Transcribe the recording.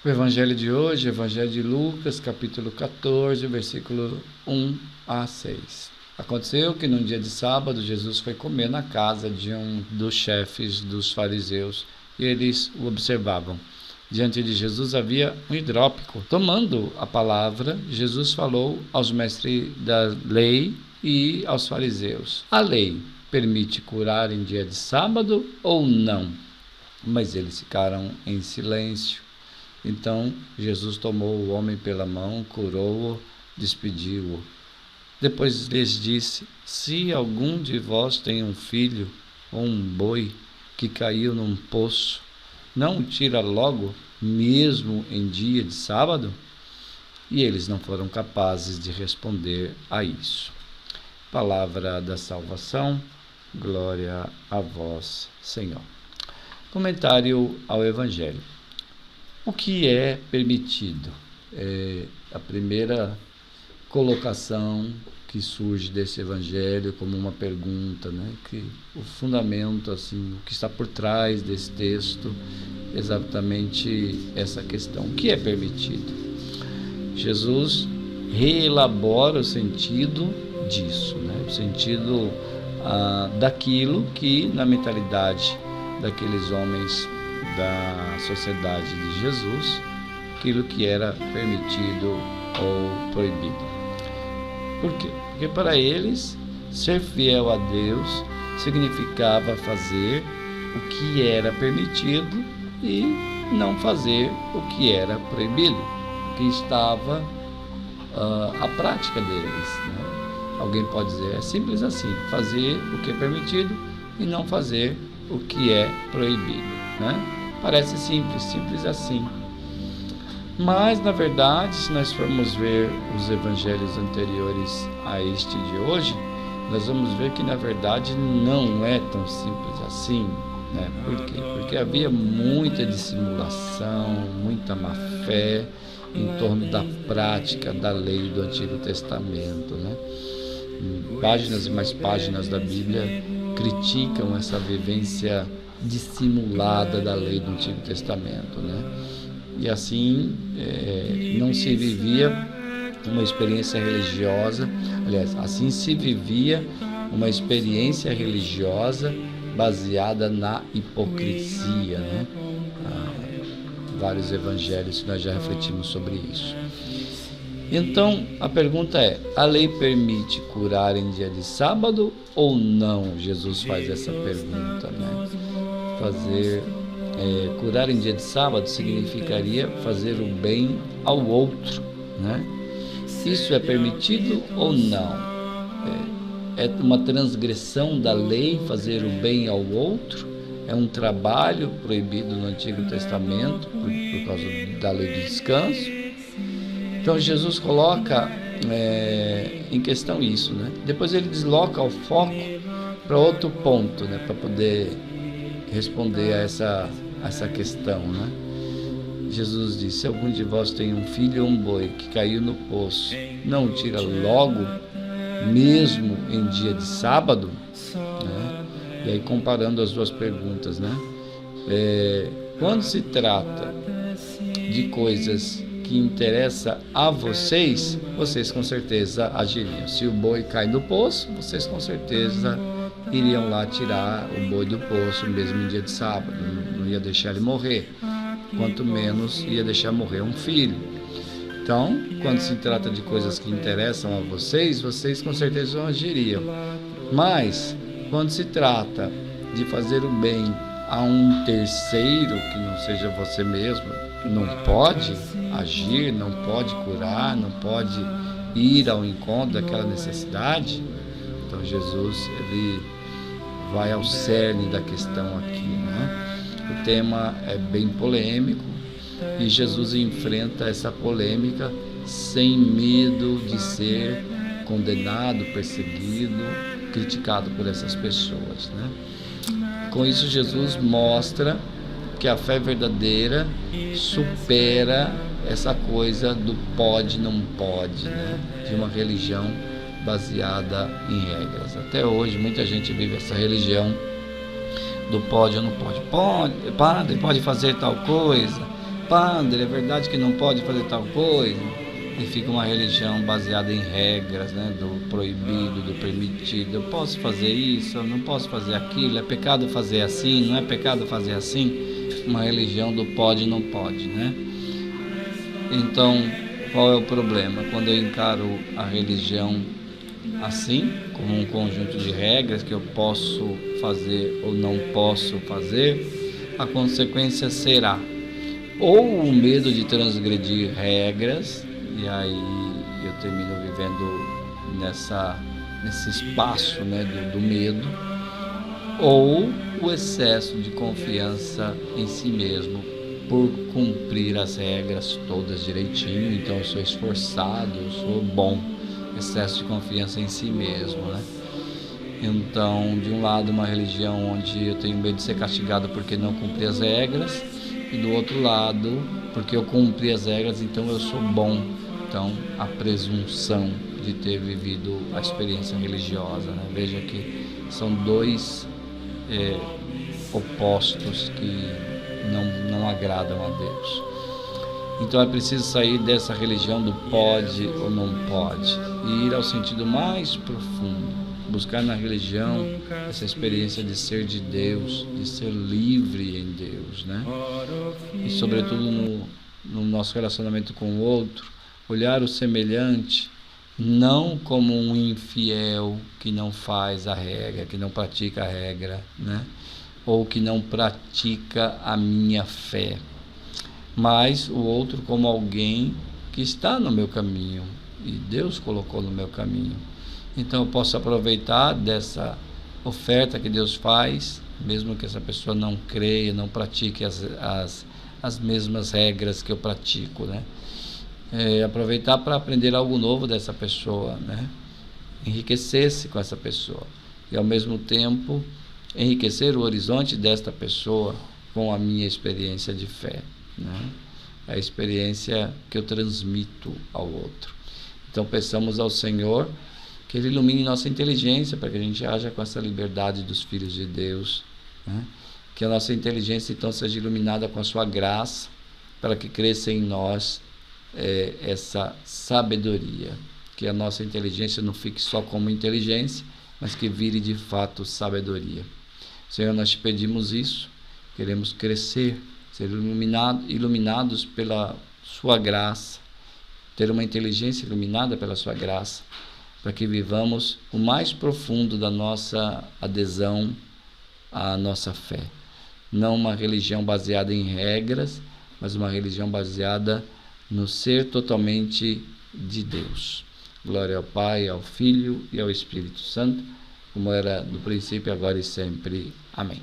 O evangelho de hoje, evangelho de Lucas, capítulo 14, versículo 1 a 6. Aconteceu que num dia de sábado, Jesus foi comer na casa de um dos chefes dos fariseus e eles o observavam. Diante de Jesus havia um hidrópico. Tomando a palavra, Jesus falou aos mestres da lei e aos fariseus: a lei permite curar em dia de sábado ou não? Mas eles ficaram em silêncio. Então Jesus tomou o homem pela mão, curou-o, despediu-o. Depois lhes disse: se algum de vós tem um filho ou um boi que caiu num poço, não o tira logo, mesmo em dia de sábado? E eles não foram capazes de responder a isso. Palavra da salvação, glória a vós, Senhor. Comentário ao Evangelho. O que é permitido? É a primeira colocação que surge desse evangelho como uma pergunta, né? Que o fundamento, assim, o que está por trás desse texto, exatamente essa questão: o que é permitido? Jesus reelabora o sentido disso, né? O sentido daquilo que na mentalidade daqueles homens da sociedade de Jesus, aquilo que era permitido ou proibido. Por quê? Porque para eles, ser fiel a Deus significava fazer o que era permitido e não fazer o que era proibido, que estava a prática deles, né? Alguém pode dizer, é simples assim, fazer o que é permitido e não fazer o que é proibido, né? Parece simples assim. Mas, na verdade, se nós formos ver os evangelhos anteriores a este de hoje, nós vamos ver que, na verdade, não é tão simples assim, né? Por quê? Porque havia muita dissimulação, muita má-fé em torno da prática da lei do Antigo Testamento, né? Páginas e mais páginas da Bíblia criticam essa vivência dissimulada da lei do Antigo Testamento, né? E assim não se vivia uma experiência religiosa, aliás, assim se vivia uma experiência religiosa baseada na hipocrisia, né? Vários evangelhos nós já refletimos sobre isso. Então, a pergunta é: a lei permite curar em dia de sábado ou não? Jesus faz essa pergunta, né? Curar em dia de sábado significaria fazer o bem ao outro, né? Isso é permitido ou não? É uma transgressão da lei fazer o bem ao outro? É um trabalho proibido no Antigo Testamento por causa da lei do descanso? Então Jesus coloca em questão isso, né? Depois ele desloca o foco para outro ponto, né? Para poder responder a essa questão, né? Jesus disse: se algum de vós tem um filho ou um boi que caiu no poço, não o tira logo, mesmo em dia de sábado, né? E aí comparando as duas perguntas, né? Quando se trata de coisas que interessam a vocês, vocês com certeza agiriam. Se o boi cai no poço, vocês com certeza iriam lá tirar o boi do poço mesmo em dia de sábado, não ia deixar ele morrer, quanto menos ia deixar morrer um filho. Então, quando se trata de coisas que interessam a vocês, vocês com certeza agiriam. Mas, quando se trata de fazer o bem a um terceiro que não seja você mesmo, não pode agir, não pode curar, não pode ir ao encontro daquela necessidade. Então Jesus, ele vai ao cerne da questão aqui, né? O tema é bem polêmico e Jesus enfrenta essa polêmica sem medo de ser condenado, perseguido, criticado por essas pessoas, né? Com isso, Jesus mostra que a fé verdadeira supera essa coisa do pode, não pode, né? De uma religião baseada em regras. Até hoje muita gente vive essa religião do pode ou não pode. Pode, padre, pode fazer tal coisa. padre, é verdade que não pode fazer tal coisa? E fica uma religião baseada em regras, né? Do proibido, do permitido. Eu posso fazer isso, eu não posso fazer aquilo. É pecado fazer assim, não é pecado fazer assim? Uma religião do pode e não pode, né? Então, qual é o problema? Quando eu encaro a religião assim, como um conjunto de regras que eu posso fazer ou não posso fazer, a consequência será ou o medo de transgredir regras, e aí eu termino vivendo nesse espaço, né, do medo, ou o excesso de confiança em si mesmo por cumprir as regras todas direitinho. Então eu sou esforçado, eu sou bom, excesso de confiança em si mesmo, né? Então, de um lado, uma religião onde eu tenho medo de ser castigado porque não cumpri as regras, e do outro lado, porque eu cumpri as regras, então eu sou bom. Então, a presunção de ter vivido a experiência religiosa, né? Veja que são dois opostos que não agradam a Deus. Então é preciso sair dessa religião do pode ou não pode e ir ao sentido mais profundo, buscar na religião essa experiência de ser de Deus, de ser livre em Deus, né? E sobretudo no nosso relacionamento com o outro, olhar o semelhante não como um infiel que não faz a regra, que não pratica a regra, né? Ou que não pratica a minha fé, mas o outro como alguém que está no meu caminho e Deus colocou no meu caminho. Então eu posso aproveitar dessa oferta que Deus faz, mesmo que essa pessoa não creia, não pratique as mesmas regras que eu pratico, né? Aproveitar para aprender algo novo dessa pessoa, né? Enriquecer-se com essa pessoa e ao mesmo tempo enriquecer o horizonte desta pessoa com a minha experiência de fé, né? A experiência que eu transmito ao outro. Então peçamos ao Senhor que Ele ilumine nossa inteligência para que a gente haja com essa liberdade dos filhos de Deus, né? Que a nossa inteligência então seja iluminada com a sua graça, para que cresça em nós essa sabedoria, que a nossa inteligência não fique só como inteligência, mas que vire de fato sabedoria. Senhor, nós te pedimos isso, queremos crescer, ser iluminados pela sua graça, ter uma inteligência iluminada pela sua graça, para que vivamos o mais profundo da nossa adesão à nossa fé. Não uma religião baseada em regras, mas uma religião baseada no ser totalmente de Deus. Glória ao Pai, ao Filho e ao Espírito Santo, como era no princípio, agora e sempre. Amém.